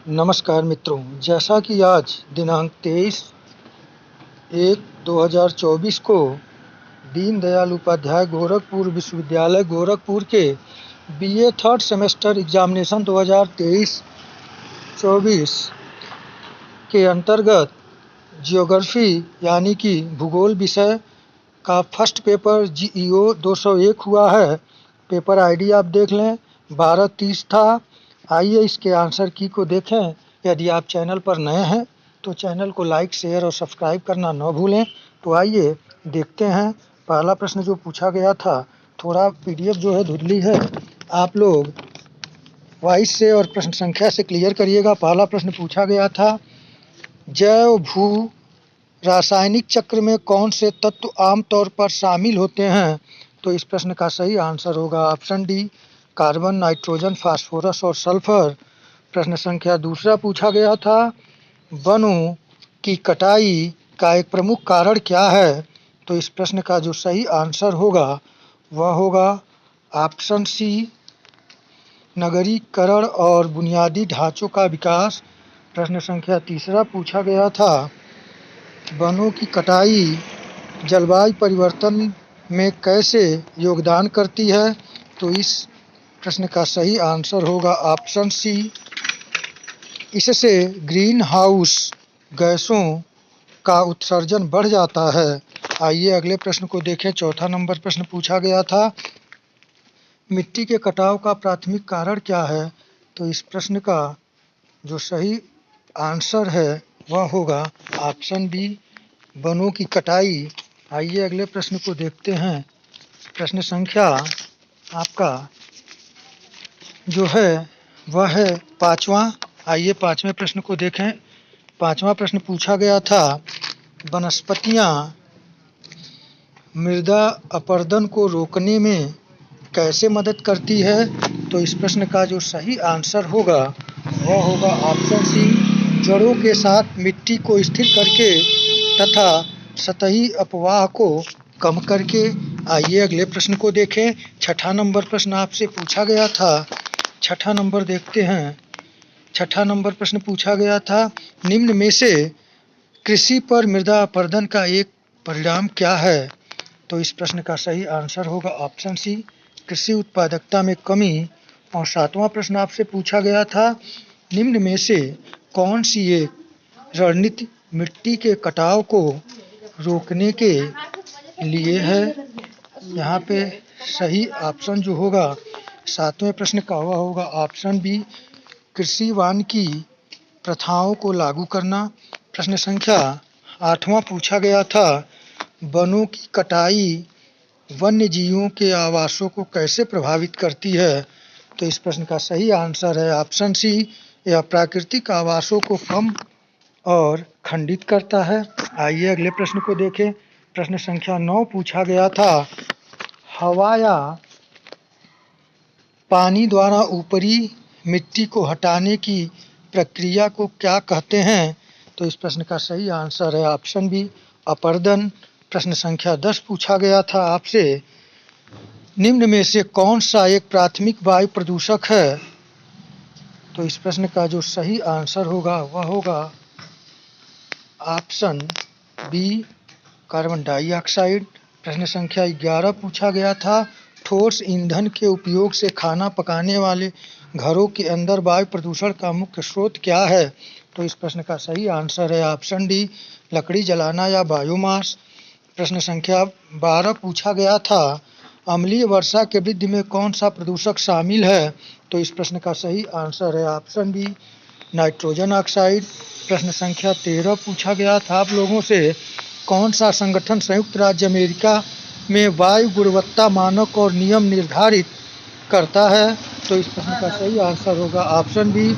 नमस्कार मित्रों, जैसा कि आज दिनांक 23/1/2024 को दीनदयाल उपाध्याय गोरखपुर विश्वविद्यालय गोरखपुर के बीए थर्ड सेमेस्टर एग्जामिनेशन 2023-24 के अंतर्गत जियोग्राफी यानी कि भूगोल विषय का फर्स्ट पेपर GEO 201 हुआ है। पेपर आईडी आप देख लें, 12:30 था। आइए इसके आंसर की को देखें। यदि आप चैनल पर नए हैं तो चैनल को लाइक, शेयर और सब्सक्राइब करना न भूलें। तो आइए देखते हैं। पहला प्रश्न जो पूछा गया था, थोड़ा PDF जो है धुंधली है, आप लोग वॉइस से और प्रश्न संख्या से क्लियर करिएगा। पहला प्रश्न पूछा गया था, जैव भू रासायनिक चक्र में कौन से तत्व आमतौर पर शामिल होते हैं? तो इस प्रश्न का सही आंसर होगा option D, carbon, nitrogen, phosphorus और सल्फर। प्रश्न संख्या दूसरा पूछा गया था, वनों की कटाई का एक प्रमुख कारण क्या है? तो इस प्रश्न का जो सही आंसर होगा वह होगा ऑप्शन सी, नगरीकरण और बुनियादी ढांचों का विकास। प्रश्न संख्या तीसरा पूछा गया था, वनों की कटाई जलवायु परिवर्तन में कैसे योगदान करती है? तो इस प्रश्न का सही आंसर होगा ऑप्शन सी, इससे ग्रीन हाउस गैसों का उत्सर्जन बढ़ जाता है। आइए अगले प्रश्न को देखें। चौथा नंबर प्रश्न पूछा गया था, मिट्टी के कटाव का प्राथमिक कारण क्या है? तो इस प्रश्न का जो सही आंसर है वह होगा ऑप्शन बी, वनों की कटाई। आइए अगले प्रश्न को देखते हैं। प्रश्न संख्या आपका जो है वह है पाँचवा। आइए पाँचवें प्रश्न को देखें। पाँचवा प्रश्न पूछा गया था, वनस्पतियाँ मृदा अपरदन को रोकने में कैसे मदद करती है? तो इस प्रश्न का जो सही आंसर होगा वह होगा ऑप्शन सी, जड़ों के साथ मिट्टी को स्थिर करके तथा सतही अपवाह को कम करके। आइए अगले प्रश्न को देखें। छठा नंबर प्रश्न आपसे पूछा गया था। छठा नंबर देखते हैं। छठा नंबर प्रश्न पूछा गया था, निम्न में से कृषि पर मृदा अपरदन का एक परिणाम क्या है? तो इस प्रश्न का सही आंसर होगा ऑप्शन सी, कृषि उत्पादकता में कमी। और सातवां प्रश्न आपसे पूछा गया था, निम्न में से कौन सी एक रणनीति मिट्टी के कटाव को रोकने के लिए है? यहाँ पे सही ऑप्शन जो होगा सातवें प्रश्न का वह होगा ऑप्शन बी, कृषि वानिकी प्रथाओं को लागू करना। प्रश्न संख्या आठवां पूछा गया था, वनों की कटाई वन्य जीवों के आवासों को कैसे प्रभावित करती है? तो इस प्रश्न का सही आंसर है ऑप्शन सी, यह प्राकृतिक आवासों को कम और खंडित करता है। आइए अगले प्रश्न को देखें। प्रश्न संख्या 9 पूछा गया था, हवा या पानी द्वारा ऊपरी मिट्टी को हटाने की प्रक्रिया को क्या कहते हैं? तो इस प्रश्न का सही आंसर है ऑप्शन बी, अपरदन। प्रश्न संख्या 10 पूछा गया था आपसे, निम्न में से कौन सा एक प्राथमिक वायु प्रदूषक है? तो इस प्रश्न का जो सही आंसर होगा वह होगा ऑप्शन बी, कार्बन डाइऑक्साइड। प्रश्न संख्या 11 पूछा गया था, ठोस ईंधन के उपयोग से खाना पकाने वाले घरों के अंदर वायु प्रदूषण का मुख्य स्रोत क्या है? तो इस प्रश्न का सही आंसर है ऑप्शन डी, लकड़ी जलाना या बायोमास। प्रश्न संख्या 12 पूछा गया था, अम्लीय वर्षा के वृद्धि में कौन सा प्रदूषक शामिल है? तो इस प्रश्न का सही आंसर है ऑप्शन बी, नाइट्रोजन ऑक्साइड। प्रश्न संख्या 13 पूछा गया था आप लोगों से, कौन सा संगठन संयुक्त राज्य अमेरिका में वायु गुणवत्ता मानक और नियम निर्धारित करता है? तो इस प्रश्न का सही आंसर होगा ऑप्शन बी,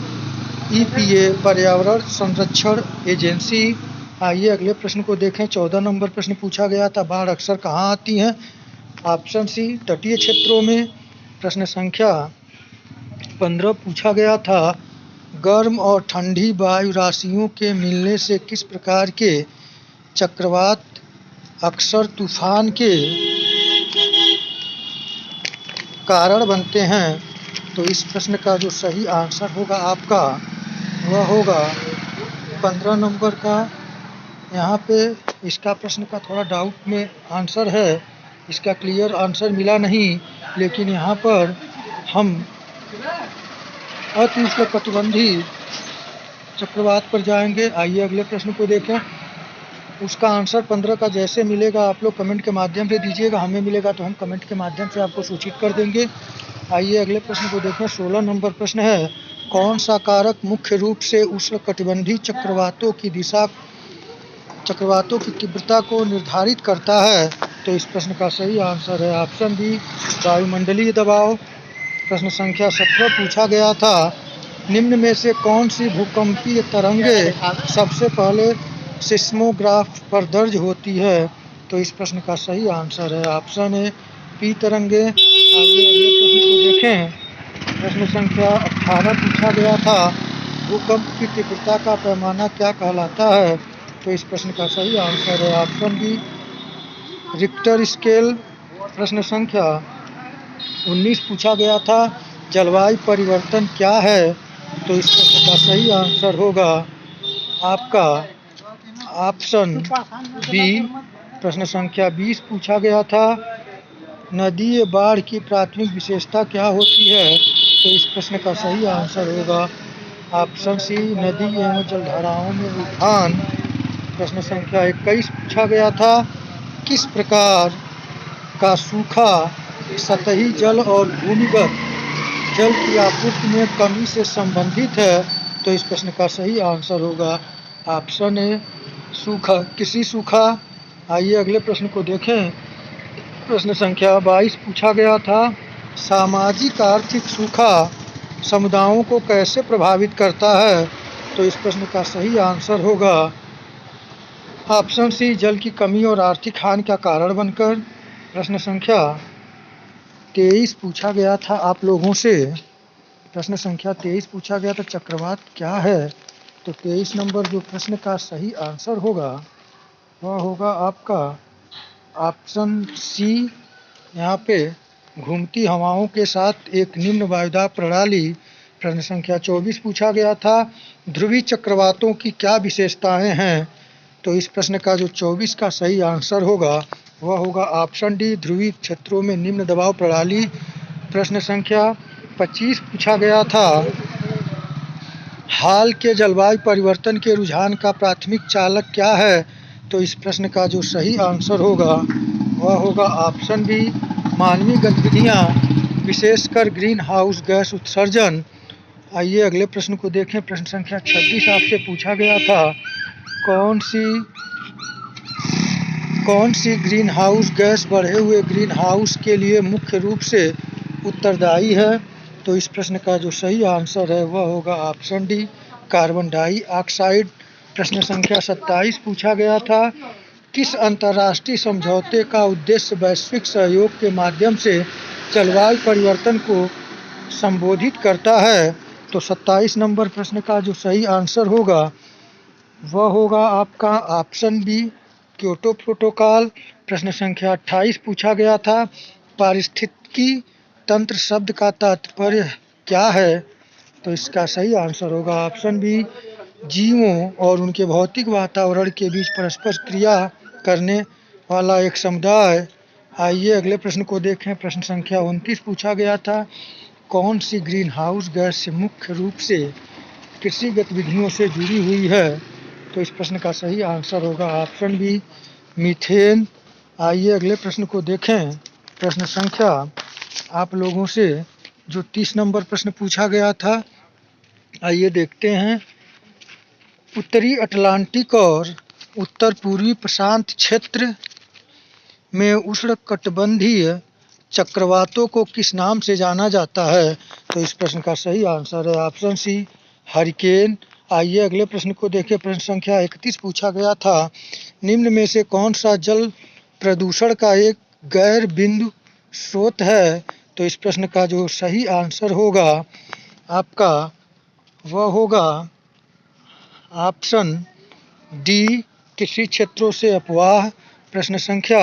EPA, पर्यावरण संरक्षण एजेंसी। आइए अगले प्रश्न को देखें। 14 नंबर प्रश्न पूछा गया था, बाढ़ अक्सर कहाँ आती हैं? ऑप्शन सी, तटीय क्षेत्रों में। प्रश्न संख्या 15 पूछा गया था, गर्म और ठंडी वायु राशियों के मिलने से किस प्रकार के चक्रवात अक्सर तूफान के कारण बनते हैं? तो इस प्रश्न का जो सही आंसर होगा आपका वह होगा 15 नंबर का। यहाँ पे इसका प्रश्न का थोड़ा डाउट में आंसर है, इसका क्लियर आंसर मिला नहीं, लेकिन यहाँ पर हम अति उष्णकटिबंधी चक्रवात पर जाएंगे। आइए अगले प्रश्न को देखें। उसका आंसर 15 का जैसे मिलेगा आप लोग कमेंट के माध्यम से दीजिएगा, हमें मिलेगा तो हम कमेंट के माध्यम से आपको सूचित कर देंगे। आइए अगले प्रश्न को देखें। 16 नंबर प्रश्न है, कौन सा कारक मुख्य रूप से उष्णकटिबंधी चक्रवातों की तीव्रता को निर्धारित करता है? तो इस प्रश्न का सही आंसर है ऑप्शन बी, वायुमंडलीय दबाव। प्रश्न संख्या 17 पूछा गया था, निम्न में से कौन सी भूकंपीय तरंगें सबसे पहले सिस्मोग्राफ पर दर्ज होती है? तो इस प्रश्न का सही आंसर है ऑप्शन ए, पी तरंगें। आइए अगले प्रश्न को देखें। प्रश्न संख्या 18 पूछा गया था, भूकंप की तीव्रता का पैमाना क्या कहलाता है? तो इस प्रश्न का सही आंसर है ऑप्शन बी, रिक्टर स्केल। प्रश्न संख्या 19 पूछा गया था, जलवायु परिवर्तन क्या है? तो इस प्रश्न का सही आंसर होगा आपका ऑप्शन बी। प्रश्न संख्या 20 पूछा गया था, नदीय बाढ़ की प्राथमिक विशेषता क्या होती है? तो इस प्रश्न का सही आंसर होगा ऑप्शन सी, नदी एवं जलधाराओं में उफान। प्रश्न संख्या 21 पूछा गया था, किस प्रकार का सूखा सतही जल और भूमिगत जल की आपूर्ति में कमी से संबंधित है? तो इस प्रश्न का सही आंसर होगा ऑप्शन ए, सूखा, कृषि सूखा। आइए अगले प्रश्न को देखें। प्रश्न संख्या 22 पूछा गया था, सामाजिक आर्थिक सूखा समुदायों को कैसे प्रभावित करता है? तो इस प्रश्न का सही आंसर होगा ऑप्शन सी, जल की कमी और आर्थिक हानि का कारण बनकर। प्रश्न संख्या 23 पूछा गया था आप लोगों से। प्रश्न संख्या 23 पूछा गया था, चक्रवात क्या है? तो 23 नंबर जो प्रश्न का सही आंसर होगा वह होगा आपका ऑप्शन सी, यहाँ पे घूमती हवाओं के साथ एक निम्न वायुदाब प्रणाली। प्रश्न संख्या 24 पूछा गया था, ध्रुवीय चक्रवातों की क्या विशेषताएं हैं? तो इस प्रश्न का जो 24 का सही आंसर होगा वह होगा ऑप्शन डी, ध्रुवीय क्षेत्रों में निम्न दबाव प्रणाली। प्रश्न संख्या 25 पूछा गया था, हाल के जलवायु परिवर्तन के रुझान का प्राथमिक चालक क्या है? तो इस प्रश्न का जो सही आंसर होगा वह होगा ऑप्शन बी, मानवीय गतिविधियाँ, विशेषकर ग्रीन हाउस गैस उत्सर्जन। आइए अगले प्रश्न को देखें। प्रश्न संख्या 26 आपसे पूछा गया था, कौन सी ग्रीन हाउस गैस बढ़े हुए ग्रीन हाउस के लिए मुख्य रूप से उत्तरदायी है? तो इस प्रश्न का जो सही आंसर है वह होगा ऑप्शन डी, कार्बन डाइऑक्साइड। प्रश्न संख्या 27 पूछा गया था, किस अंतर्राष्ट्रीय समझौते का उद्देश्य वैश्विक सहयोग के माध्यम से जलवायु परिवर्तन को संबोधित करता है? तो 27 नंबर प्रश्न का जो सही आंसर होगा वह होगा आपका ऑप्शन बी, क्योटो प्रोटोकॉल। प्रश्न संख्या 28 पूछा गया था, पारिस्थितिकी तंत्र शब्द का तात्पर्य क्या है? तो इसका सही आंसर होगा ऑप्शन बी, जीवों और उनके भौतिक वातावरण के बीच परस्पर क्रिया करने वाला एक समुदाय। आइए अगले प्रश्न को देखें। प्रश्न संख्या 29 पूछा गया था, कौन सी ग्रीन हाउस गैस मुख्य रूप से कृषि गतिविधियों से जुड़ी हुई है? तो इस प्रश्न का सही आंसर होगा ऑप्शन बी, मीथेन। आइए अगले प्रश्न को देखें। प्रश्न संख्या आप लोगों से जो 30 नंबर प्रश्न पूछा गया था, आइए देखते हैं। उत्तरी अटलांटिक और उत्तर पूर्वी प्रशांत क्षेत्र में उष्णकटिबंधीय चक्रवातों को किस नाम से जाना जाता है? तो इस प्रश्न का सही आंसर है ऑप्शन सी, हरिकेन। आइए अगले प्रश्न को देखें। प्रश्न संख्या 31 पूछा गया था, निम्न में से कौन सा जल प्रदूषण का एक गैर बिंदु स्रोत है? तो इस प्रश्न का जो सही आंसर होगा आपका वह होगा ऑप्शन डी, कृषि क्षेत्रों से अपवाह। प्रश्न संख्या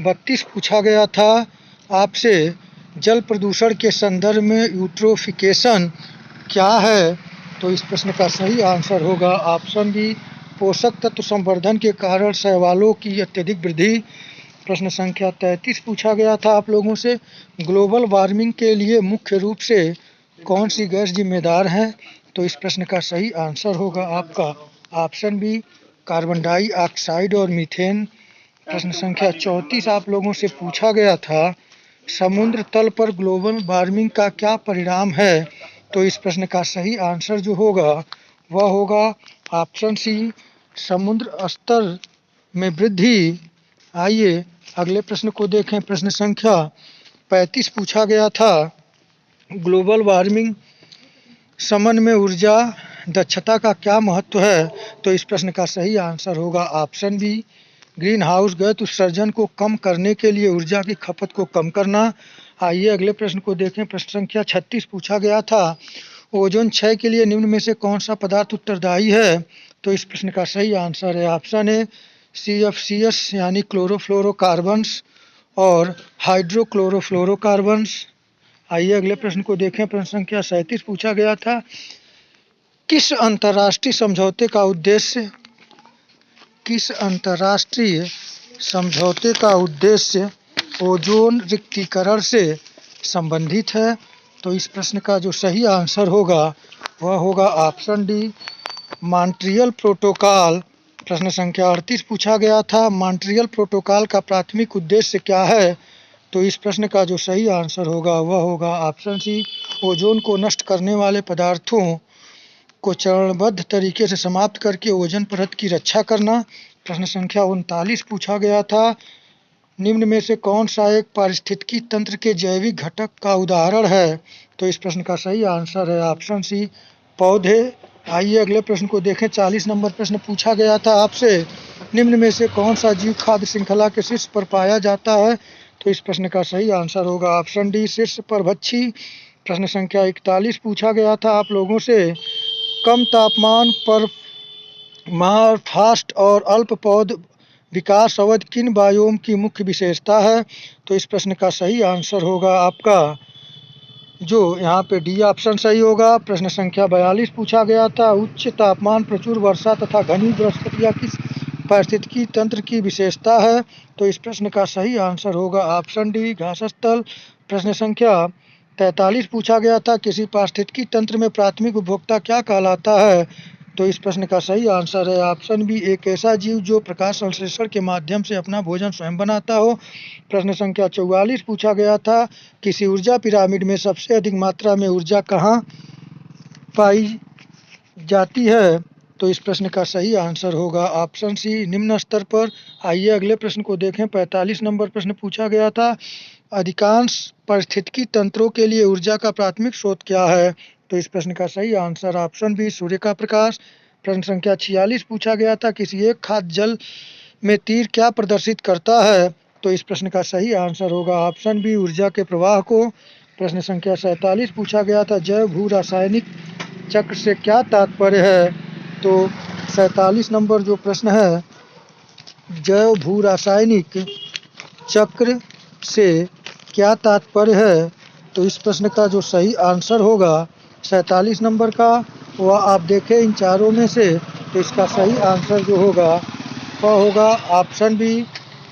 32 पूछा गया था आपसे, जल प्रदूषण के संदर्भ में यूट्रोफिकेशन क्या है? तो इस प्रश्न का सही आंसर होगा ऑप्शन बी, पोषक तत्व संवर्धन के कारण शैवालों की अत्यधिक वृद्धि। प्रश्न संख्या 33 पूछा गया था आप लोगों से, ग्लोबल वार्मिंग के लिए मुख्य रूप से कौन सी गैस जिम्मेदार है? तो इस प्रश्न का सही आंसर होगा आपका ऑप्शन बी, कार्बन डाइऑक्साइड और मीथेन। प्रश्न संख्या 34 आप लोगों से पूछा गया था, समुद्र तल पर ग्लोबल वार्मिंग का क्या परिणाम है? तो इस प्रश्न का सही आंसर जो होगा वह होगा ऑप्शन सी, समुद्र स्तर में वृद्धि। आइए अगले प्रश्न को देखें। प्रश्न संख्या 35 पूछा गया था, ग्लोबल वार्मिंग शमन में ऊर्जा दक्षता का क्या महत्व है? तो इस प्रश्न का सही आंसर होगा option B, greenhouse gas उत्सर्जन को कम करने के लिए ऊर्जा की खपत को कम करना। आइए अगले प्रश्न को देखें। प्रश्न संख्या 36 पूछा गया था, ओजोन क्षय के लिए निम्न में से कौन सा पदार्थ उत्तरदायी है? तो इस प्रश्न का सही आंसर है ऑप्शन ए, CFCs यानी क्लोरोफ्लोरोकार्बन्स और हाइड्रोक्लोरोफ्लोरोकार्बन्स। आइए अगले प्रश्न को देखें। प्रश्न संख्या 37 पूछा गया था, किस अंतर्राष्ट्रीय समझौते का उद्देश्य ओजोन रिक्तीकरण से संबंधित है? तो इस प्रश्न का जो सही आंसर होगा वह होगा ऑप्शन डी, मॉन्ट्रियल प्रोटोकॉल। प्रश्न संख्या 38 पूछा गया था, मॉन्ट्रियल प्रोटोकॉल का प्राथमिक उद्देश्य क्या है? तो इस प्रश्न का जो सही आंसर होगा वह होगा ऑप्शन सी, ओजोन को नष्ट करने वाले पदार्थों को चरणबद्ध तरीके से समाप्त करके ओजोन परत की रक्षा करना। प्रश्न संख्या 39 पूछा गया था, निम्न में से कौन सा एक पारिस्थितिकी तंत्र के जैविक घटक का उदाहरण है? तो इस प्रश्न का सही आंसर है ऑप्शन सी, पौधे। आइए अगले प्रश्न को देखें। 40 नंबर प्रश्न पूछा गया था आपसे, निम्न में से कौन सा जीव खाद्य श्रृंखला के शीर्ष पर पाया जाता है? तो इस प्रश्न का सही आंसर होगा ऑप्शन डी, शीर्ष परभक्षी। प्रश्न संख्या 41 पूछा गया था आप लोगों से, कम तापमान पर फास्ट और अल्प पौध विकास अवधि किन बायोम की मुख्य विशेषता है? तो इस प्रश्न का सही आंसर होगा आपका जो यहाँ पे डी ऑप्शन सही होगा। प्रश्न संख्या 42 पूछा गया था, उच्च तापमान, प्रचुर वर्षा तथा घनी बृहस्पतिया किस पारिस्थितिकी तंत्र की विशेषता है? तो इस प्रश्न का सही आंसर होगा ऑप्शन डी, घास स्थल। प्रश्न संख्या 43 पूछा गया था, किसी पारिस्थितिकी तंत्र में प्राथमिक उपभोक्ता क्या कहलाता है? तो इस प्रश्न का सही आंसर है ऑप्शन बी, एक ऐसा जीव जो प्रकाश संश्लेषण के माध्यम से अपना भोजन स्वयं बनाता हो। प्रश्न संख्या 44 पूछा गया था, किसी ऊर्जा पिरामिड में सबसे अधिक मात्रा में ऊर्जा कहाँ पाई जाती है? तो इस प्रश्न का सही आंसर होगा ऑप्शन सी, निम्न स्तर पर। आइए अगले प्रश्न को देखें। 45 नंबर प्रश्न पूछा गया था, अधिकांश पारिस्थितिकी तंत्रों के लिए ऊर्जा का प्राथमिक स्रोत क्या है? तो इस प्रश्न का सही आंसर ऑप्शन बी, सूर्य का प्रकाश। प्रश्न संख्या 46 पूछा गया था, किसी एक खाद्य जल में तीर क्या प्रदर्शित करता है? तो इस प्रश्न का सही आंसर होगा ऑप्शन बी, ऊर्जा के प्रवाह को। प्रश्न संख्या 47 पूछा गया था, जैव भू रासायनिक चक्र से क्या तात्पर्य है? तो 47 नंबर जो प्रश्न है, जैव भू रासायनिक चक्र से क्या तात्पर्य है? तो इस प्रश्न का जो सही आंसर होगा 47 नंबर का वह आप देखें इन चारों में से, तो इसका सही आंसर जो होगा वह होगा ऑप्शन बी,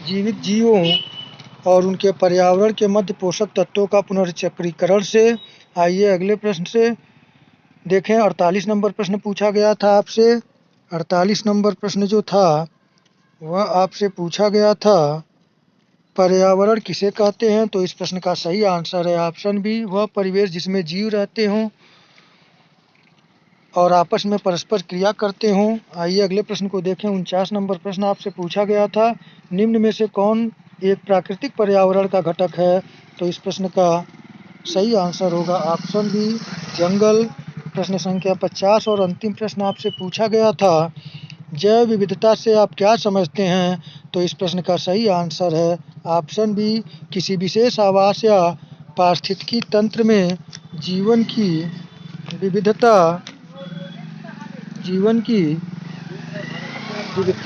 जीवित जीवों और उनके पर्यावरण के मध्य पोषक तत्वों का पुनर्चक्रीकरण से। आइए अगले प्रश्न से देखें। 48 नंबर प्रश्न पूछा गया था आपसे। 48 नंबर प्रश्न जो था वह आपसे पूछा गया था, पर्यावरण किसे कहते हैं? तो इस प्रश्न का सही आंसर है ऑप्शन बी, वह परिवेश जिसमें जीव रहते हों और आपस में परस्पर क्रिया करते हों। आइए अगले प्रश्न को देखें। 49 नंबर प्रश्न आपसे पूछा गया था, निम्न में से कौन एक प्राकृतिक पर्यावरण का घटक है? तो इस प्रश्न का सही आंसर होगा ऑप्शन बी, जंगल। प्रश्न संख्या 50 और अंतिम प्रश्न आपसे पूछा गया था, जैव विविधता से आप क्या समझते हैं? तो इस प्रश्न का सही आंसर है ऑप्शन बी, किसी विशेष आवास या पारिस्थितिकी तंत्र में जीवन की विविधता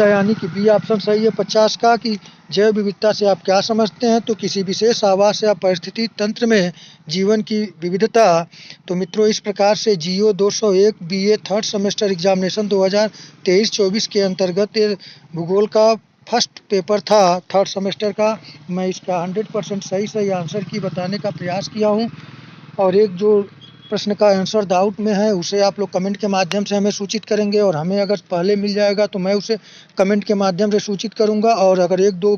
यानी कि बी ऑप्शन सही है 50 का, कि जैव विविधता से आप क्या समझते हैं? तो किसी विशेष आवास या परिस्थिति तंत्र में जीवन की विविधता। तो मित्रों, इस प्रकार से जीओ 201 बीए थर्ड सेमेस्टर एग्जामिनेशन 2023-24 के अंतर्गत ये भूगोल का फर्स्ट पेपर था थर्ड सेमेस्टर का। मैं इसका 100% सही आंसर की बताने का प्रयास किया हूँ। और एक जो प्रश्न का आंसर डाउट में है उसे आप लोग कमेंट के माध्यम से हमें सूचित करेंगे, और हमें अगर पहले मिल जाएगा तो मैं उसे कमेंट के माध्यम से सूचित करूंगा। और अगर एक दो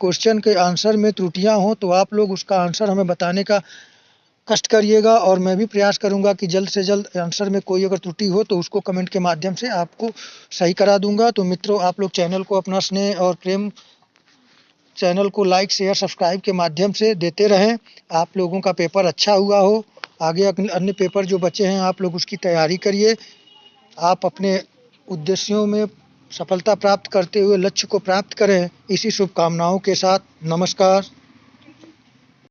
क्वेश्चन के आंसर में त्रुटियां हों तो आप लोग उसका आंसर हमें बताने का कष्ट करिएगा, और मैं भी प्रयास करूंगा कि जल्द से जल्द आंसर में कोई अगर त्रुटि हो तो उसको कमेंट के माध्यम से आपको सही करा दूंगा। तो मित्रों, आप लोग चैनल को अपना स्नेह और प्रेम, चैनल को लाइक शेयर सब्सक्राइब के माध्यम से देते रहें। आप लोगों का पेपर अच्छा हुआ हो। आगे अन्य पेपर जो बचे हैं आप लोग उसकी तैयारी करिए। आप अपने उद्देश्यों में सफलता प्राप्त करते हुए लक्ष्य को प्राप्त करें। इसी शुभकामनाओं के साथ नमस्कार।